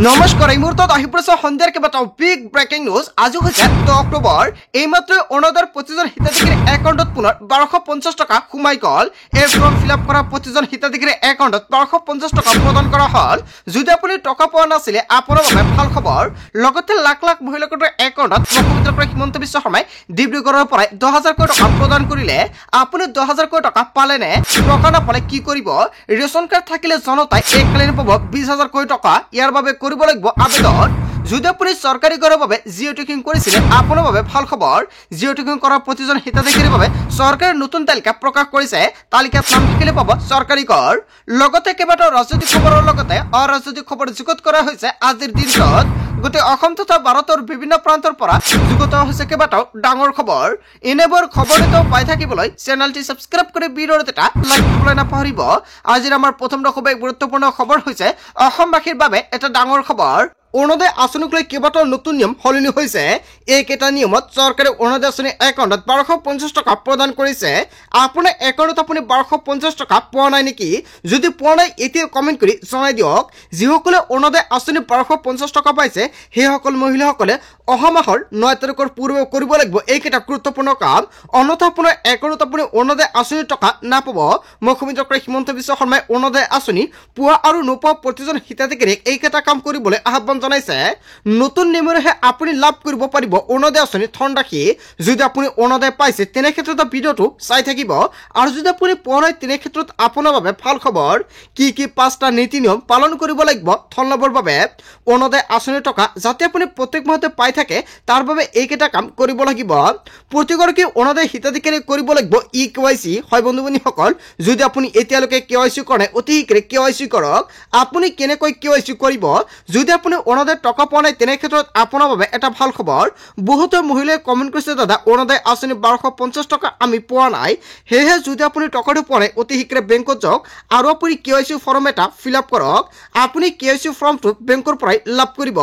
নমস্কাৰ এই মুহূৰ্তত আহি পৰিছে সন্ধিয়াৰ কেইবাটাও বিগ ব্ৰেকিং নিউজ। আজি হৈছে 10 অক্টোবৰ। এইমাত্ৰ অৰুণোদয়ৰ প্ৰতিজন হিতাধিকাৰীৰ একাউণ্টত পুনৰ 1250 টকা সোমাই গ'ল। এই ফৰ্ম ফিল আপ কৰা প্ৰতিজন হিতাধিকাৰীৰ একাউণ্টত 1250 টকা প্ৰদান কৰা হ'ল। যদি আপুনি টকা পোৱা নাছিলে আপোনাৰ বাবে ভাল খবৰ। লগতে লাখ লাখ মহিলাৰ একাউণ্টত মুখ্যমন্ত্ৰী হিমন্ত বিশ্ব শৰ্মাই ডিব্ৰুগড়ৰ পৰাই 10,000 কোটি টকা প্ৰদান কৰিলে। আপুনি 10,000 কোটি টকা পালেনে? টকা নাপালে কি কৰিব? ৰেচন কাৰ্ড থাকিলে জনতাই এককালীন পাব 20,000 কোটি টকা। ইয়াৰ বাবে কৰিব লাগিব আবেদন। যদি আপুনি চৰকাৰী ঘৰৰ বাবে জিঅ' টেকিং কৰিছিলে আপোনাৰ বাবে ভাল খবৰ। জিঅ' টেকিং কৰা প্ৰতিজন হিতাধিকাৰীৰ বাবে চৰকাৰে নতুন তালিকা প্ৰকাশ কৰিছে। তালিকাত নাম থাকিলে পাব চৰকাৰী ঘৰ। লগতে কেইবাটাও ৰাজনৈতিক খবৰৰ লগতে অৰাজনৈতিক খবৰ যুগুত কৰা হৈছে আজিৰ দিনটোত। গোটেই অসম তথা ভাৰতৰ বিভিন্ন প্ৰান্তৰ পৰা যুগুত হৈছে কেইবাটাও ডাঙৰ খবৰ। এনেবোৰ খবৰ পাই থাকিবলৈ চেনেলটি ছাবস্ক্ৰাইব কৰি ভিডিঅ'ত এটা লাইক কৰিবলৈ নাপাহৰিব। আজিৰ আমাৰ প্ৰথম খুবেই গুৰুত্বপূৰ্ণ খবৰ হৈছে অসমবাসীৰ বাবে এটা ডাঙৰ খবৰ। অৰুণোদয় আঁচনিক লৈ কেইবাটাও নতুন নিয়ম সলনি হৈছে। এইকেইটা নিয়মত চৰকাৰে অৰুণোদয় আঁচনিৰ একাউণ্টত 1250 টকা প্ৰদান কৰিছে। আপোনাৰ একাউণ্টত আপুনি 1250 টকা পোৱা নাই নেকি? যদি পোৱা নাই এতিয়া কমেণ্ট কৰি জনাই দিয়ক। যিসকলে অৰুণোদয় আঁচনি 1250 টকা পাইছে সেইসকল মহিলাসকলে অহা মাহৰ 9 তাৰিখৰ পূৰ্বে কৰিব লাগিব এইকেইটা গুৰুত্বপূৰ্ণ কাম। অন্যথা আপোনাৰ একাউণ্টত আপুনি অৰুণোদয় আঁচনিৰ টকা নাপাব। মুখ্যমন্ত্ৰী হিমন্ত বিশ্ব শৰ্মাই অৰুণোদয় আঁচনি পোৱা আৰু নোপোৱা প্ৰতিজন হিতাধিকাৰীক এইকেইটা কাম কৰিবলৈ আহ্বান জনাইছে। নতুন নিয়মেৰেহে আপুনি লাভ কৰিব পাৰিব অৰুণোদয় আঁচনি ধনৰাশি। যদি আপুনি অৰুণোদয় পাইছে তেনে ক্ষেত্ৰত ভিডিঅ'টো চাই থাকিব। আৰু যদি আপুনি পোৱা নাই তেনে ক্ষেত্ৰত আপোনাৰ বাবে ভাল খবৰ। কি 5টা নীতি নিয়ম পালন কৰিব লাগিব ধন লাভৰ বাবে অৰুণোদয় আঁচনিৰ টকা যাতে আপুনি প্ৰত্যেক মাহতে পাই থাকে তাৰ বাবে এইকেইটা কাম কৰিব লাগিব। প্ৰতিগৰাকী অৰুণোদয় হিতাধিকাৰী কৰিব লাগিব KYC। হয় বন্ধু বান্ধৱীসকল, যদি আপুনি এতিয়ালৈকে KYC কৰা নাই অতি শীঘ্ৰে KYC কৰক। আপুনি কেনেকৈ KYC কৰিব? যদি আপুনি অৰুণোদয় টকা পোৱা নাই তেনে ক্ষেত্ৰত আপোনাৰ বাবে এটা ভাল খবৰ। বহুতো মহিলাই কমেণ্ট কৰিছে দাদা অৰুণোদয় আঁচনি 1250 টকা আমি পোৱা নাই। সেয়েহে যদি আপুনি টকাটো পোৱা নাই অতি শীঘ্ৰে বেংকত যাওক আৰু আপুনি KYC ফৰ্ম এটা ফিল আপ কৰক। আপুনি KYC ফৰ্মটো বেংকৰ পৰাই লাভ কৰিব।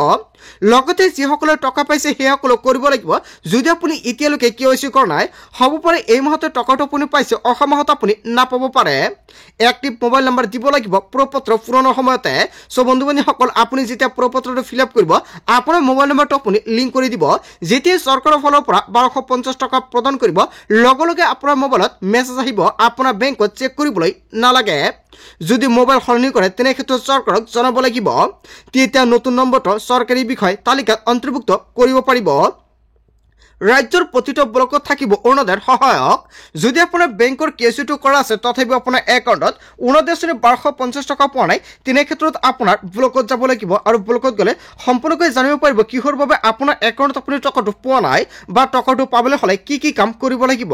লগতে যিসকলে টকা পাইছে সেইসকলক কৰিব লাগিব। যদি আপুনি এতিয়ালৈকে KYC কৰা নাই হ'ব পাৰে এই মাহতে টকাটো আপুনি পাইছে অহা মাহত আপুনি নাপাব পাৰে। এক্টিভ মোবাইল নম্বৰ দিব লাগিব প্ৰপত্ৰ পূৰণৰ সময়তে। চ' বন্ধু বান্ধৱীসকল আপুনি যেতিয়া প্ৰপত্ৰটো ফিল আপ কৰিব আপোনাৰ মোবাইল নম্বৰটো আপুনি লিংক কৰি দিব। যেতিয়া চৰকাৰৰ ফালৰ পৰা 1250 টকা প্ৰদান কৰিব লগে লগে আপোনাৰ মোবাইলত মেছেজ আহিব। আপোনাৰ বেংকত চেক কৰিবলৈ নালাগে। যদি মোবাইল সলনি কৰে তেনে ক্ষেত্ৰত চৰকাৰক জনাব লাগিব। তেতিয়া নতুন নম্বৰটো চৰকাৰী বিষয় তালিকাত অন্তৰ্ভুক্ত কৰিব পাৰিব। ৰাজ্যৰ প্ৰতিটো ব্লকত থাকিব অৰুণোদয়ৰ সহায়ক। যদি আপোনাৰ বেংকৰ KYCটো কৰা আছে তথাপিও আপোনাৰ একাউণ্টত অৰুণোদয় আঁচনি 1250 টকা পোৱা নাই তেনে ক্ষেত্ৰত আপোনাৰ ব্লকত যাব লাগিব। আৰু ব্লকত গ'লে সম্পূৰ্ণকৈ জানিব পাৰিব কিহৰ বাবে আপোনাৰ একাউণ্টত আপুনি টকাটো পোৱা নাই বা টকাটো পাবলৈ হ'লে কি কাম কৰিব লাগিব।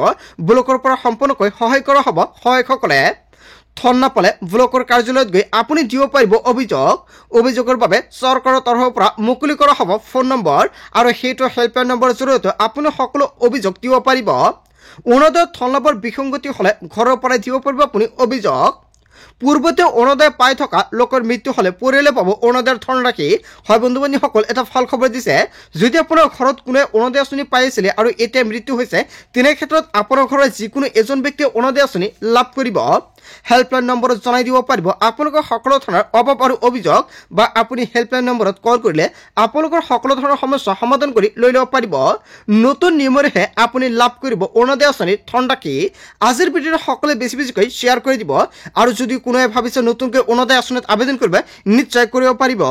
ব্লকৰ পৰা সম্পূৰ্ণকৈ সহায় কৰা হ'ব সহায়কসকলে। ধন নাপালে ব্লকৰ কাৰ্যালয়ত গৈ আপুনি দিব পাৰিব অভিযোগ। অভিযোগৰ বাবে চৰকাৰৰ তৰফৰ পৰা মুকলি কৰা হ'ব ফোন নম্বৰ আৰু সেইটো হেল্পলাইন নম্বৰৰ জৰিয়তে আপুনি সকলো অভিযোগ দিব পাৰিব। অৰুণোদয় ধন লাভৰ বিসংগতি হ'লে ঘৰৰ পৰাই দিব পাৰিব আপুনি অভিযোগ। পূৰ্বতে অৰুণোদয় পাই থকা লোকৰ মৃত্যু হ'লে পৰিয়ালে পাব অৰুণোদয়ৰ ধনৰাশি। হয় বন্ধু বান্ধৱীসকল এটা ভাল খবৰ দিছে। যদি আপোনাৰ ঘৰত কোনে অৰুণোদয় আঁচনি পাই আছিলে আৰু এতিয়া মৃত্যু হৈছে তেনে ক্ষেত্ৰত আপোনাৰ ঘৰৰ যিকোনো এজন ব্যক্তিয়ে অৰুণোদয় আঁচনি লাভ কৰিব। হেল্পলাইন নম্বৰত জনাই দিব পাৰিব আপোনালোকৰ সকলো ধৰণৰ অভাৱ আৰু অভিযোগ বা আপুনি হেল্পলাইন নম্বৰত কল কৰিলে আপোনালোকৰ সকলো ধৰণৰ সমস্যা সমাধান কৰি লৈ ল'ব পাৰিব। নতুন নিয়মেৰেহে আপুনি লাভ কৰিব অৰুণোদয় আঁচনিৰ ধনৰাশি। আজিৰ ভিডিঅ'টো সকলোৱে বেছিকৈ শ্বেয়াৰ কৰি দিব। আৰু যদি কোনোৱে ভাবিছে নতুনকৈ অৰুণোদয় আঁচনিত আবেদন কৰিব নিশ্চয় কৰিব পাৰিব।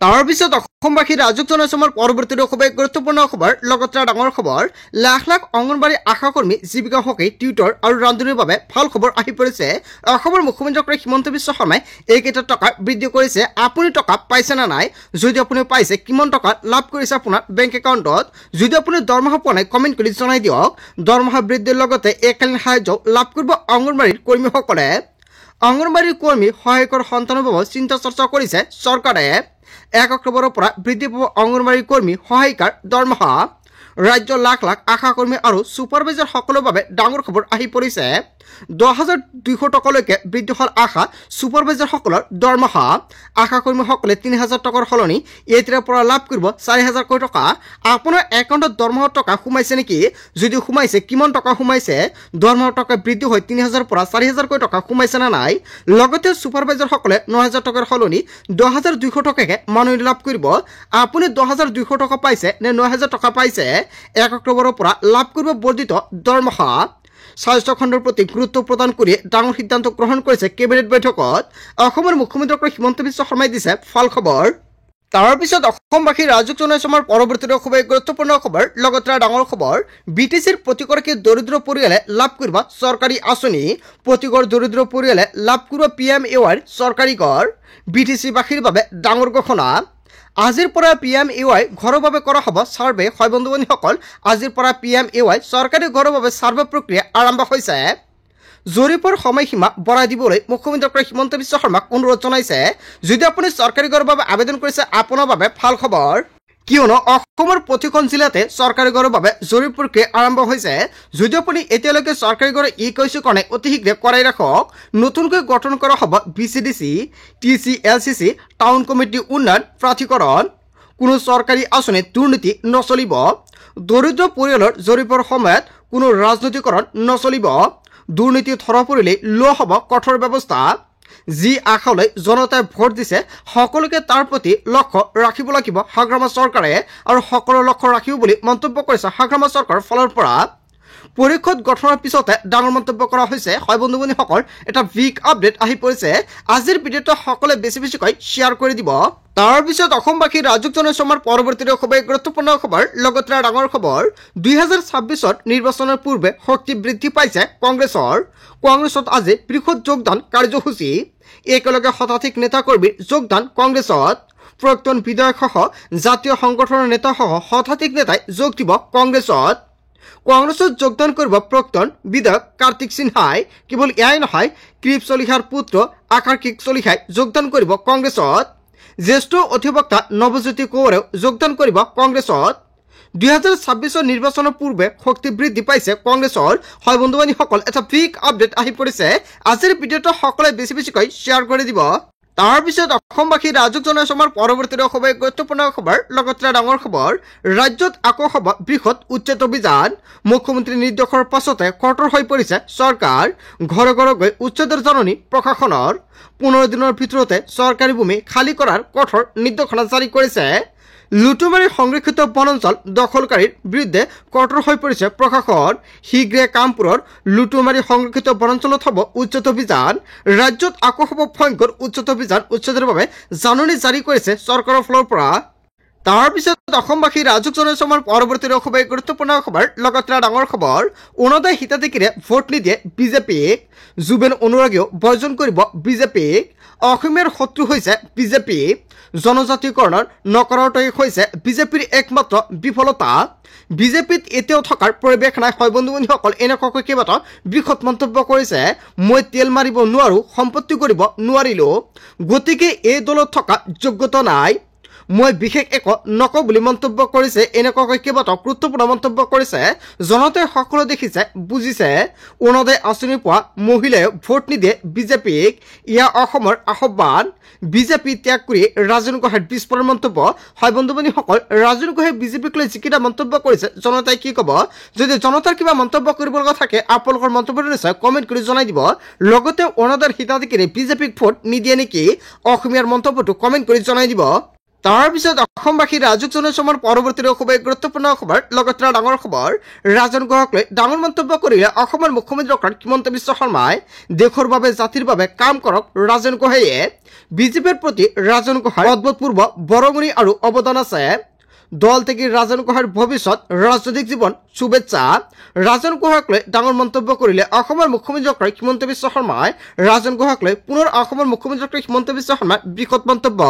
তাৰপিছত অসমবাসী ৰাজক জনাইছো আমাৰ পৰৱৰ্তী খুবেই গুৰুত্বপূৰ্ণ খবৰ লগতে ডাঙৰ খবৰ। লাখ লাখ অংগনবাড়ী আশাকৰ্মী জীৱিকা হকী টিউটৰ আৰু ৰান্ধনিৰ বাবে ভাল খবৰ আহি পৰিছে। অসমৰ মুখ্যমন্ত্ৰী হিমন্ত বিশ্ব শৰ্মাই এইকেইটা টকা বৃদ্ধি কৰিছে। আপুনি টকা পাইছে নে নাই? যদি আপুনি পাইছে কিমান টকা লাভ কৰিছে আপোনাৰ বেংক একাউণ্টত? যদি আপুনি দৰমহা পোৱা নাই কমেণ্ট কৰি জনাই দিয়ক। দৰমহা বৃদ্ধিৰ লগতে এককালীন সাহায্য লাভ কৰিব অংগনবাড়ীৰ কৰ্মীসকলে। অংগনবাড়ীৰ কৰ্মী সহায়কৰ সন্তানৰ বাবে চিন্তা চৰ্চা কৰিছে চৰকাৰে। 1 অক্টোবৰৰ পৰা বৃদ্ধি পাব অংগনবাড়ী কৰ্মী সহায়িকাৰ দৰমহা। ৰাজ্যৰ লাখ লাখ আশা কৰ্মী আৰু ছুপাৰভাইজাৰ সকলৰ বাবে ডাঙৰ খবৰ আহি পৰিছে। 10,200 টকালৈকে বৃদ্ধি হোৱাৰ আশা ছুপাৰভাইজাৰসকলৰ দৰমহা আশা কৰ্মীসকলে 3,000 টকাৰ সলনি এতিয়াৰ পৰা লাভ কৰিব 4,000 টকা আপোনাৰ একাউণ্টত দৰমহাৰ টকা সোমাইছে নেকি যদি সোমাইছে কিমান টকা সোমাইছে দৰমহাৰ টকা বৃদ্ধি হৈ 3,000 পৰা 4,000 টকা সোমাইছে না নাই লগতে ছুপাৰভাইজাৰসকলে 9,000 টকাৰ সলনি 10,200 টকাকে মাননি লাভ কৰিব আপুনি 10,200 টকা পাইছে নে 9,000 টকা পাইছে 1 অক্টোবৰৰ পৰা লাভ কৰিব বৰ্ধিত দৰমহা স্বাস্থ্য খণ্ডৰ প্ৰতি গুৰুত্ব প্ৰদান কৰি ডাঙৰ সিদ্ধান্ত গ্ৰহণ কৰিছে কেবিনেট বৈঠকত অসমৰ মুখ্যমন্ত্ৰী হিমন্ত বিশ্ব শৰ্মাই দিছে ভাল খবৰ তাৰ পিছত অসমবাসী ৰাজুক জনাইছে আমাৰ পৰৱৰ্তী খুবেই গুৰুত্বপূৰ্ণ খবৰ লগতে ডাঙৰ খবৰ বিটিচিৰ প্ৰতিগৰাকী দৰিদ্ৰ পৰিয়ালে লাভ কৰিব চৰকাৰী আঁচনি প্ৰতিগৰ দৰিদ্ৰ পৰিয়ালে লাভ কৰিব PMAY চৰকাৰী ঘৰ বিটিচি বাসীৰ বাবে ডাঙৰ ঘোষণা আজিৰ পৰা PMAY ঘৰৰ বাবে কৰা হ'ব সাৰ্ভে হয় বন্ধুবান্ধৱীসকল আজিৰ পৰা PMAY চৰকাৰী ঘৰৰ বাবে সাৰ্ভে প্ৰক্ৰিয়া আৰম্ভ হৈছে জৰীপৰ সময়সীমা বঢ়াই দিবলৈ মুখ্যমন্ত্ৰী হিমন্ত বিশ্ব শৰ্মাক অনুৰোধ জনাইছে যদি আপুনি চৰকাৰী ঘৰৰ বাবে আবেদন কৰিছে আপোনাৰ বাবে ভাল খবৰ কিয়নো অসমৰ প্ৰতিখন জিলাতে চৰকাৰী ঘৰৰ বাবে জৰীপ প্ৰক্ৰিয়া আৰম্ভ হৈছে যদি আপুনি এতিয়ালৈকে চৰকাৰী ঘৰ কৈছে কাৰণে অতি শীঘ্ৰে কৰাই ৰাখক নতুনকৈ গঠন কৰা হ'ব BCDC TCLCC টাউন কমিটি উন্নয়ন প্ৰাধিকৰণ কোনো চৰকাৰী আঁচনি দুৰ্নীতি নচলিব দৰিদ্ৰ পৰিয়ালৰ জৰীপৰ সময়ত কোনো ৰাজনৈতিকৰণ নচলিব দুৰ্নীতি ধৰা পৰিলে লোৱা হ'ব কঠোৰ ব্যৱস্থা যি আশালৈ জনতাই ভোট দিছে সকলোকে তাৰ প্ৰতি লক্ষ্য ৰাখিব লাগিব হাগ্ৰামা চৰকাৰে আৰু সকলো লক্ষ্য ৰাখিব বুলি মন্তব্য কৰিছে হাগ্ৰামা চৰকাৰৰ ফালৰ পৰা পৰীক্ষাত গঠনৰ পিছতে ডাঙৰ মন্তব্য কৰা হৈছে হয় বন্ধুবান্ধৱীসকল এটা বিগ আপডেট আহি পৰিছে আজিৰ ভিডিঅ'টো সকলোৱে বেছিকৈ শ্বেয়াৰ কৰি দিব তাৰ পিছত অসমবাসী ৰাজুক জনাইছে আমাৰ পৰৱৰ্তী খুবেই গুৰুত্বপূৰ্ণ খবৰ লগতে ডাঙৰ খবৰ 2026ত নিৰ্বাচনৰ পূৰ্বে শক্তি বৃদ্ধি পাইছে কংগ্ৰেছত আজি বৃহৎ যোগদান কাৰ্যসূচী একেলগে শতাধিক নেতাকৰ্মীৰ যোগদান কংগ্ৰেছত প্ৰাক্তন বিধায়কসহ জাতীয় সংগঠনৰ নেতাসহ শতাধিক নেতাই যোগ দিব কংগ্ৰেছত যোগদান কৰিব প্ৰাক্তন বিধায়ক কাৰ্তিক সিনহাই কেৱল এয়াই নহয় কৃপ চলিহাৰ পুত্ৰ আকাৰ্ষিক চলিহাই যোগদান কৰিব কংগ্ৰেছত জ্যেষ্ঠ অধিবক্তা নৱজ্যোতি কৌৰেও যোগদান কৰিব কংগ্ৰেছত 2026 নিৰ্বাচনৰ পূৰ্বে শক্তি বৃদ্ধি পাইছে কংগ্ৰেছৰ হয় বন্ধুবান্ধৱীসকল এটা বিগ আপডেট আহি পৰিছে আজিৰ ভিডিঅ'টো সকলোৱে বেছিকৈ শ্বেয়াৰ কৰি দিব তাৰ পিছত অসমবাসী ৰাজুক জনাইছে আমাৰ পৰৱৰ্তী খুবেই গুৰুত্বপূৰ্ণ খবৰ লগতে ডাঙৰ খবৰ ৰাজ্যত আকৌ হ'ব বৃহৎ উচ্ছেদ অভিযান মুখ্যমন্ত্ৰীৰ নিৰ্দেশৰ পাছতে কঠোৰ হৈ পৰিছে চৰকাৰ ঘৰে ঘৰে গৈ উচ্ছেদৰ জাননী প্ৰশাসনৰ 15 দিনৰ ভিতৰতে চৰকাৰী ভূমি খালী কৰাৰ কঠোৰ নিৰ্দেশনা জাৰি কৰিছে লুটুমাৰী সংৰক্ষিত বনাঞ্চল দখলকাৰীৰ বিৰুদ্ধে কঠোৰ হৈ পৰিছে প্ৰশাসন শীঘ্ৰে কামপুৰৰ লুটুমাৰী সংৰক্ষিত বনাঞ্চলত হ'ব উচ্ছেদ অভিযান ৰাজ্যত আকৌ হ'ব ভয়ংকৰ উচ্ছেদ অভিযান উচ্ছেদৰ বাবে জাননী জাৰি কৰিছে চৰকাৰৰ ফালৰ পৰা তাৰ পিছত অসমবাসী ৰাজুক জনাইছে আমাৰ পৰৱৰ্তী খুবেই গুৰুত্বপূৰ্ণ খবৰ লগতে ডাঙৰ খবৰ অৰুণোদয় হিতাধিকাৰীয়ে ভোট নিদিয়ে বিজেপিক জুবেন অনুৰাগীয়েও বৰ্জন কৰিব বিজেপিক অসমীয়াৰ শত্ৰু হৈছে বিজেপি জনজাতিকৰণৰ নকৰাটোৱেই হৈছে বিজেপিৰ একমাত্ৰ বিফলতা বিজেপিত এতিয়াও থকাৰ পৰিৱেশ নাই হয় বন্ধুবান্ধৱীসকল এনেকুৱাকৈ কেইবাটাও বৃহৎ মন্তব্য কৰিছে মই তেল মাৰিব নোৱাৰো সম্পত্তি কৰিব নোৱাৰিলো গতিকে এই দলত থকা যোগ্যতা নাই মই বিশেষ একো নকওঁ বুলি মন্তব্য কৰিছে এনেকুৱাকৈ কেইবাটাও গুৰুত্বপূৰ্ণ মন্তব্য কৰিছে জনতাই সকলো দেখিছে বুজিছে অৰুণোদয় আঁচনি পোৱা মহিলাই ভোট নিদিয়ে বিজেপিক ইয়া অসমৰ আহ্বান বিজেপি ত্যাগ কৰি ৰাজন গোহাঁইৰ বিস্ফোৰণ মন্তব্য হয় বন্ধুবান্ধৱীসকল ৰাজন গোহাঁই বিজেপিক লৈ যিকেইটা মন্তব্য কৰিছে জনতাই কি ক'ব যদি জনতাৰ কিবা মন্তব্য কৰিব লগা থাকে আপোনালোকৰ মন্তব্যটো নিশ্চয় কমেণ্ট কৰি জনাই দিব লগতে অৰুণোদয়ৰ হিতাধিকাৰী বিজেপিক ভোট নিদিয়ে নেকি অসমীয়াৰ মন্তব্যটো কমেণ্ট কৰি জনাই দিব তাৰ পিছত অসমবাসী ৰাজুক জনাইছে আমাৰ পৰৱৰ্তী খুবেই গুৰুত্বপূৰ্ণ খবৰ লগতে ডাঙৰ খবৰ ৰাজন গোহাঁইক লৈ ডাঙৰ মন্তব্য কৰিলে অসমৰ মুখ্যমন্ত্ৰী হিমন্ত বিশ্ব শৰ্মাই দেশৰ বাবে জাতিৰ বাবে কাম কৰক ৰাজন গোহাঁইয়ে বিজেপিৰ প্ৰতি ৰাজন গোহাঁইৰ অভূতপূৰ্ব বৰঙণি আৰু অৱদান আছে দল থেকে ৰাজন গোহাঁইৰ ভৱিষ্যত ৰাজনৈতিক জীৱন শুভেচ্ছা ৰাজন গোহাঁইক লৈ ডাঙৰ মন্তব্য কৰিলে অসমৰ মুখ্যমন্ত্ৰী হিমন্ত বিশ্ব শৰ্মাই ৰাজন গোহাঁইক লৈ পুনৰ অসমৰ মুখ্যমন্ত্ৰী হিমন্ত বিশ্ব শৰ্মাৰ বৃহৎ মন্তব্য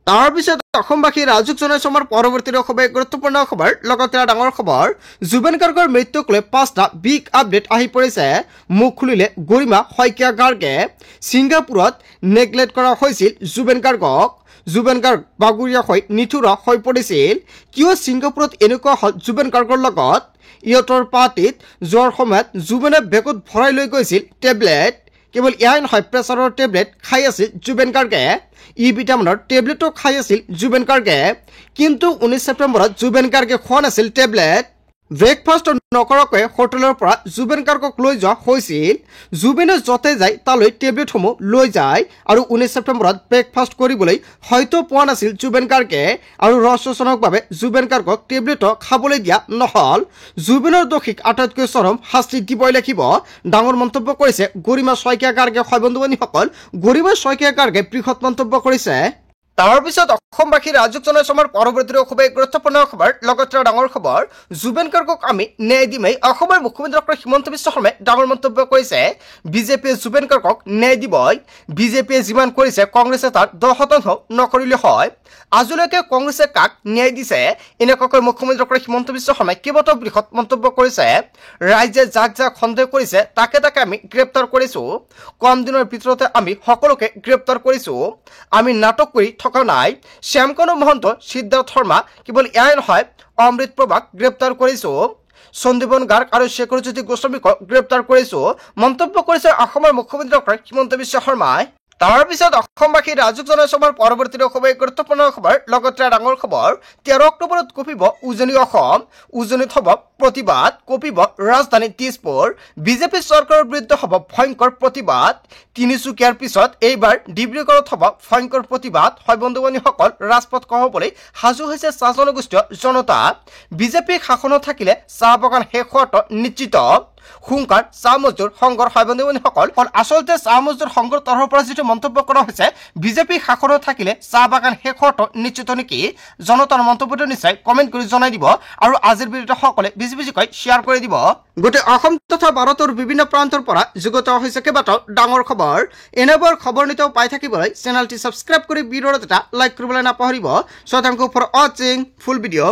তাৰ পিছত অসমবাসী ৰাজুক জনাইছে আমাৰ পৰৱৰ্তী খুবেই গুৰুত্বপূৰ্ণ খবৰ লগতে ডাঙৰ খবৰ জুবেন গাৰ্গৰ মৃত্যুক লৈ 5টা বিগ আপডেট আহি পৰিছে মুখ খুলিলে গৰিমা শইকীয়া গাৰ্গে ছিংগাপুৰত নেগলেক্ট কৰা হৈছিল জুবেন গাৰ্গ বাগুৰীয়া হৈ নিঠুৰা হৈ পৰিছিল কিয় ছিংগাপুৰত এনেকুৱা হ'ল জুবেন গাৰ্গৰ লগত ইহঁতৰ পাৰ্টিত যোৱাৰ সময়ত জুবিনে বেগত ভৰাই লৈ গৈছিল টেবলেট। কেৱল এয়াই নহয়, প্ৰেছাৰৰ টেবলেট খাই আছিল জুবিন গাৰ্গে, ভিটামিনৰ টেবলেটো খাই আছিল জুবিন গাৰ্গে। কিন্তু 19 ছেপ্টেম্বৰত জুবিন গাৰ্গে খোৱা নাছিল টেবলেট। ব্ৰেকফাষ্ট নকৰাকৈ হোটেলৰ পৰা জুবিন গাৰ্গক লৈ যোৱা হৈছিল। জুবিনে য'তে যায় তালৈ টেবলেটসমূহ লৈ যায় আৰু 19 ছেপ্টেম্বৰত ব্ৰেকফাষ্ট কৰিবলৈ হয়তো পোৱা নাছিল জুবিন গাৰ্গে আৰু ৰহস্যজনকভাৱে জুবিন গাৰ্গক টেবলেটো খাবলৈ দিয়া নহ'ল। জুবিনৰ দোষীক আটাইতকৈ চৰম শাস্তি দিবই লাগিব, ডাঙৰ মন্তব্য কৰিছে গৰিমা শইকীয়া গাৰ্গে। হয় বন্ধু বান্ধৱীসকল, গৰিমা শইকীয়া গাৰ্গে বৃহৎ মন্তব্য কৰিছে। তাৰ পিছত অসমবাসী ৰাজুক জনাইছে আমাৰ পৰৱৰ্তী খুবেই গুৰুত্বপূৰ্ণ খবৰ, লগতে ডাঙৰ খবৰ, জুবিন গাৰ্গক আমি ন্যায় দিমেই। অসমৰ মুখ্যমন্ত্ৰী ডক্টৰ হিমন্ত বিশ্ব শৰ্মাই ডাঙৰ মন্তব্য কৰিছে, বিজেপিয়ে জুবিন গাৰ্গক ন্যায় দিবই। বিজেপিয়ে যিমান কৰিছে কংগ্ৰেছে তাৰ 10% নকৰিলে হয়। আজিলৈকে কংগ্ৰেছে কাক ন্যায় দিছে, এনেকুৱাকৈ মুখ্যমন্ত্ৰী ডক্টৰ হিমন্ত বিশ্ব শৰ্মাই কেইবাটাও বৃহৎ মন্তব্য কৰিছে। ৰাইজে যাক যাক সন্দেহ কৰিছে তাকে তাকে আমি গ্ৰেপ্তাৰ কৰিছো। কম দিনৰ ভিতৰতে আমি সকলোকে গ্ৰেপ্তাৰ কৰিছো। আমি নাটক কৰি থকা নাই। শ্যামকানু মহন্ত, সিদ্ধাৰ্থ শৰ্মা, কেৱল এয়াই নহয়, অমৃত প্ৰভাক গ্ৰেপ্তাৰ কৰিছো। সন্দীপন গাৰ্গ আৰু শেখৰজ্যোতি গোস্বামীক গ্ৰেপ্তাৰ কৰিছো, মন্তব্য কৰিছে অসমৰ মুখ্যমন্ত্ৰী ডক্টৰ হিমন্ত বিশ্ব শৰ্মাই। তাৰ পিছত অসমবাসী ৰাজুক জনাইছে আমাৰ পৰৱৰ্তী খুবেই গুৰুত্বপূৰ্ণ খবৰ, লগতে ডাঙৰ খবৰ, 13 অক্টোবৰত কঁপিব উজনি অসম, উজনিত হ'ব প্ৰতিবাদ, কঁপিব ৰাজধানী দিছপুৰ, বিজেপি চৰকাৰৰ বিৰুদ্ধে হ'ব ভয়ংকৰ প্ৰতিবাদ। তিনিচুকীয়াৰ পিছত এইবাৰ ডিব্ৰুগড়ত হ'ব ভয়ংকৰ প্ৰতিবাদ। হয় বন্ধু বান্ধৱীসকল, ৰাজপথ কমাবলৈ সাজু হৈছে চাহ জনগোষ্ঠীয় জনতা। বিজেপি শাসনত থাকিলে চাহ বাগান শেষ হোৱাটো নিশ্চিত। হুংকাৰ চাহ মজদুৰ সংঘৰ। হয় বন্ধু বান্ধৱীসকল, আচলতে চাহ মজদুৰ সংঘৰ তৰফৰ পৰা যিটো মন্তব্য কৰা হৈছে, বিজেপি শাসনত থাকিলে চাহ বাগান শেষ হোৱাটো নিশ্চিত নেকি? জনতাৰ মন্তব্যটো নিশ্চয় কমেণ্ট কৰি জনাই দিব আৰু আজিৰ ভিডিঅ'টো সকলোৱে বেছি বেছিকৈ শ্বেয়াৰ কৰি দিব। গোটেই অসম তথা ভাৰতৰ বিভিন্ন প্ৰান্তৰ পৰা যুগুত হৈছে কেইবাটাও ডাঙৰ খবৰ। এনেবোৰ খবৰ নিতৌ পাই থাকিবলৈ চেনেলটি ছাবস্ক্ৰাইব কৰি ভিডিঅ'ত এটা লাইক কৰিবলৈ নাপাহৰিব। So thank you for watching full video.